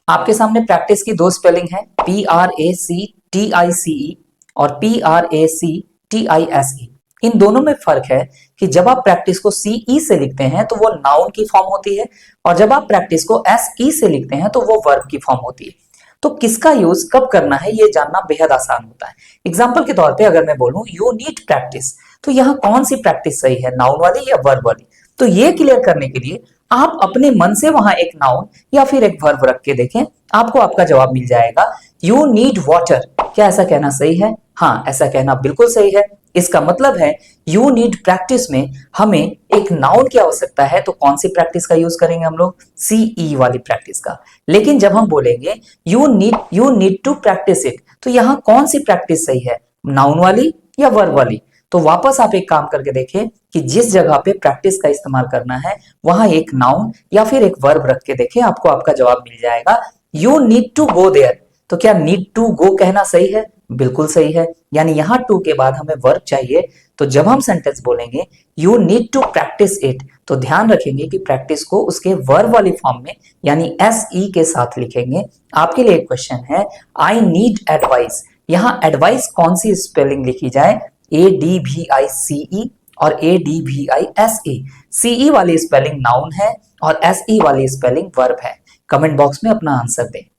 आपके सामने प्रैक्टिस की दो स्पेलिंग है, PRACTICE और PRACTISE। इन दोनों में फर्क है कि जब आप प्रैक्टिस को CE से लिखते हैं तो वो नाउन की फॉर्म होती है, और जब आप प्रैक्टिस को SE से लिखते हैं तो वो वर्ब की फॉर्म होती है। तो किसका यूज कब करना है ये जानना बेहद आसान होता है। एग्जाम्पल के तौर पे अगर मैं बोलूं यू नीड प्रैक्टिस, तो यहाँ कौन सी प्रैक्टिस सही है, नाउन वाली या वर्ब वाली? तो ये क्लियर करने के लिए आप अपने मन से वहां एक नाउन या फिर एक वर्ब रख के देखें, आपको आपका जवाब मिल जाएगा। यू नीड वाटर, क्या ऐसा कहना सही है? हाँ, ऐसा कहना बिल्कुल सही है। इसका मतलब है यू नीड प्रैक्टिस में हमें एक नाउन की आवश्यकता है, तो कौन सी प्रैक्टिस का यूज करेंगे हम लोग? CE वाली प्रैक्टिस का। लेकिन जब हम बोलेंगे you need to practice it, तो यहाँ कौन सी प्रैक्टिस सही है, नाउन वाली या वर्ब वाली? तो वापस आप एक काम करके देखें कि जिस जगह पे प्रैक्टिस का इस्तेमाल करना है वहां एक नाउन या फिर एक वर्ब रख के देखें, आपको आपका जवाब मिल जाएगा। You need to go there, तो क्या नीड टू गो कहना सही है? बिल्कुल सही है। यानी यहाँ टू के बाद हमें वर्ब चाहिए, तो जब हम सेंटेंस बोलेंगे you need to practice it, तो ध्यान रखेंगे कि प्रैक्टिस को उसके वर्ब वाली फॉर्म में यानी SE के साथ लिखेंगे। आपके लिए एक क्वेश्चन है, आई नीड एडवाइस, यहाँ एडवाइस कौन सी स्पेलिंग लिखी जाए? ADVICE और ADVISE। CE वाली स्पेलिंग नाउन है और SE वाली स्पेलिंग वर्ब है। कमेंट बॉक्स में अपना आंसर दें।